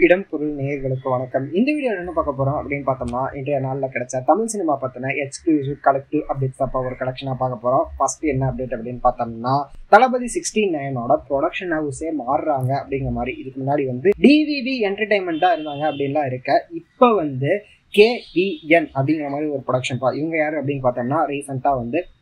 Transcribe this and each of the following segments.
இடம் பொருள் நேயர்களுக்கு வணக்கம். இந்த வீடியோ என்ன பார்க்க போறோம் அப்படின்னு பார்த்தோம்னா, இன்றைய நாளில் கிடைச்ச தமிழ் சினிமா பத்தின எக்ஸ்க்ளூசிவ் கலெக்டிவ் அப்டேட்ஸ் அப்போ ஒரு கலெக்ஷனாக பார்க்க போறோம். ஃபர்ஸ்ட் என்ன அப்டேட் அப்படின்னு பார்த்தோம்னா, தளபதி 69 ப்ரொடக்ஷன் ஹவுஸே மாறுறாங்க அப்படிங்கிற மாதிரி. இதுக்கு முன்னாடி டிவிவி என்டர்டைன்மெண்டா இருந்தாங்க அப்படின்லாம் இருக்க, இப்போ KVN அப்படிங்கிற மாதிரி ஒரு ப்ரொடக்ஷன். இவங்க யாரு அப்படின்னு பார்த்தோம்னா, ரீசெண்டா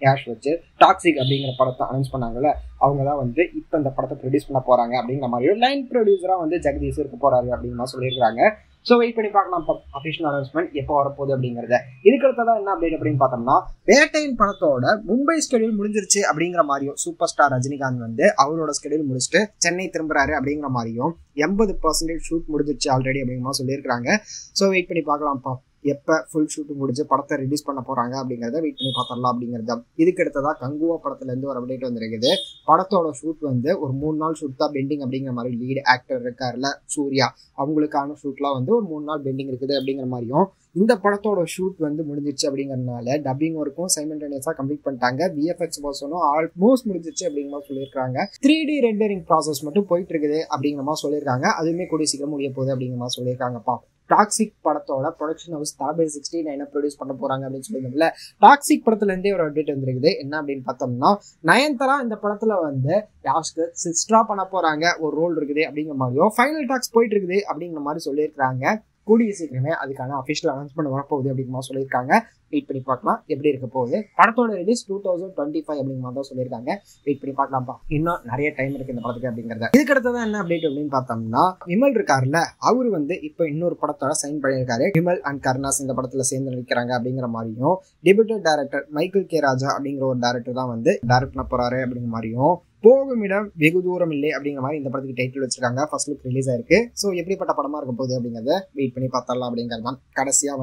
யாஷ் வச்சு டாக்ஸிக் அப்படிங்கிற படத்தை அனௌன்ஸ் பண்ணாங்கல்ல, அவங்க தான் இப்போ இந்த படத்தை ப்ரொடியூஸ் பண்ண போறாங்க அப்படிங்கிற மாதிரி. லைன் ப்ரொடியூசரா ஜெகதீஷ் இருக்க போறாரு அப்படிங்கிற மாதிரி சொல்லியிருக்காங்க. ஸோ வெயிட் பண்ணி பார்க்கலாம் அஃபிஷியல் அனௌன்ஸ்மெண்ட் எப்போ வரப்போகுது அப்படிங்கிறத. இதுக்கு அடுத்ததான் என்ன அப்டேட் அப்படின்னு பார்த்தோம்னா, வேட்டையின் படத்தோட மும்பை ஸ்கெடியூல் முடிஞ்சிருச்சு அப்படிங்கிற மாதிரியும், சூப்பர் ஸ்டார் ரஜினிகாந்த் அவரோட ஸ்கெடியூல் முடிச்சுட்டு சென்னை திரும்புறாரு அப்படிங்கிற மாதிரியும் 80% ஷூட் முடிஞ்சிருச்சு ஆல்ரெடி அப்படிங்கிற மாதிரி சொல்லியிருக்காங்க. ஸோ வெயிட் பண்ணி பார்க்கலாம்ப்பா எப்போ ஃபுல் ஷூட் முடிச்சு படத்தை ரிலீஸ் பண்ண போறாங்க அப்படிங்கிறத வெயிட் பண்ணி பார்த்துடலாம் அப்படிங்கிறது. இதுக்கு அடுத்ததா கங்குவா படத்துலேருந்து ஒரு அப்டேட் வந்திருக்குது. படத்தோட ஷூட் ஒரு 3 நாள் ஷூட் தான் பெண்டிங் அப்படிங்கிற மாதிரி. லீட் ஆக்டர் இருக்காருல சூர்யா, அவங்களுக்கான ஷூட்லாம் ஒரு 3 நாள் பெண்டிங் இருக்குது அப்படிங்கிற மாதிரியும். இந்த படத்தோட ஷூட் முடிஞ்சிச்சு அப்படிங்கறதுனால டப்பிங் ஒர்க்கும் சைமல்டேனியஸா கம்ப்ளீட் பண்ணிட்டாங்க. விஎஃப்எக்ஸ் பர்சனும் ஆல்மோஸ்ட் முடிஞ்சிச்சு அப்படிங்கிற மாதிரி சொல்லியிருக்காங்க. 3D ரெண்டரிங் ப்ராசஸ் மட்டும் போயிட்டு இருக்குது அப்படிங்கிற மாதிரி சொல்லியிருக்காங்க. அதுவுமே கூடிய சீக்கிரம் முடிய போகுது அப்படிங்கிற மாதிரி சொல்லியிருக்காங்கப்பா. டாக்ஸிக் படத்தோட ப்ரொடக்ஷன் ஹவுஸ் தளபதி 69 ப்ரொடியூஸ் பண்ண போறாங்க அப்படின்னு சொல்லியிருந்தோம்ல. டாக்ஸிக் படத்துல இருந்தே ஒரு அப்டேட் வந்திருக்குது. என்ன அப்படின்னு பார்த்தோம்னா, நயன்தாரா இந்த படத்துல யாஷ்க்கு சிஸ்டரா பண்ண போறாங்க, ஒரு ரோல் இருக்குது அப்படிங்கிற மாதிரியும் ஃபைனல் டாக்ஸ் போயிட்டு இருக்குது அப்படிங்கிற மாதிரி சொல்லியிருக்காங்க. கூடிய சீக்கிரமே அதுக்கான அஃபிஷியல் அனௌன்ஸ்மெண்ட் வரப்போகுது அப்படிங்கிற மாதிரி சொல்லியிருக்காங்க. வெயிட் பண்ணி பார்க்கலாம் எப்படி இருக்க போகுது. படத்தோட ரிலீஸ் 2025 அப்படிங்கிற மாதிரி தான் சொல்லியிருக்காங்க. வெயிட் பண்ணி பார்க்கலாம்ப்பா, இன்னும் நிறைய டைம் இருக்கு இந்த படத்துக்கு அப்படிங்கிறத. இதுக்கு அடுத்ததான் என்ன அப்டேட் அப்படின்னு பார்த்தோம்னா, விமல் இருக்காருல்ல, அவரு இப்போ இன்னொரு படத்தோட சைன் பண்ணியிருக்காரு. விமல் அண்ட் கருணாஸ் இந்த படத்துல சேர்ந்து நடிக்கிறாங்க அப்படிங்கிற மாதிரியும், டெபியூட்டட் டைரக்டர் மைக்கேல் கே ராஜா அப்படிங்கிற ஒரு டைரக்டர் தான் டைரக்ட் பண்ண போறாரு அப்படிங்கிற மாதிரியும், போகும் இடம் வெகு தூரம் இல்லை அப்படிங்கிற மாதிரி இந்த படத்துக்கு டைட்டில் வச்சிருக்காங்க. ஃபர்ஸ்ட் லுக் ரிலீஸ் ஆயிருக்கு. ஸோ எப்படிப்பட்ட படமா இருக்க போகுது அப்படிங்கிறத வெயிட் பண்ணி பார்த்தரலாம் அப்படிங்கிறது தான். கடைசியா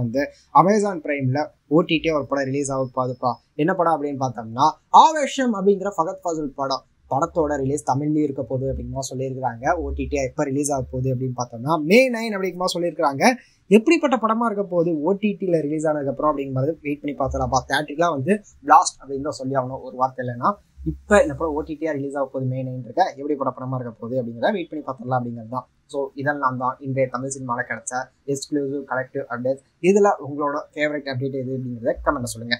அமேசான் பிரைம்ல ஓடிடி ஒரு படம் ரிலீஸ் ஆக போகுதுப்பா. என்ன படம் அப்படின்னு பார்த்தோம்னா, ஆவேஷம் அப்படிங்கிற ஃபகத் ஃபாசில் படம். படத்தோட ரிலீஸ் தமிழ்லயும் இருக்க போகுது அப்படிங்கிற சொல்லியிருக்காங்க. ஓடிடி எப்போ ரிலீஸ் ஆக போகுது அப்படின்னு பார்த்தோம்னா May 9 அப்படிங்கிற சொல்லியிருக்காங்க. எப்படிப்பட்ட படமா இருக்க போகுது ஓடிடியில் ரிலீஸ் ஆனதுக்கப்புறம் அப்படிங்கிறது வெயிட் பண்ணி பார்த்தலாம்ப்பா. தேட்டரிலாம் பிளாஸ்ட் அப்படின்னு தான் சொல்லி ஆகணும், ஒரு வார்த்தை இல்லைன்னா. இப்போ இந்த படம் ஓடிடியா ரிலீஸ் ஆக போகுது May 9 இருக்க. எப்படிப்பட்ட படமா இருக்க போகுது அப்படிங்கிறத வெயிட் பண்ணி பார்த்தரலாம் அப்படிங்கிறது தான். ஸோ இதெல்லாம் தான் இன்றைய தமிழ் சினிமாவில் கிடைச்ச எக்ஸ்க்ளூசிவ் கலெக்டிவ் அப்டேட்ஸ். இதில் உங்களோட ஃபேவரட் அப்டேட் எது அப்படிங்கிறத கமெண்ட்ல சொல்லுங்க.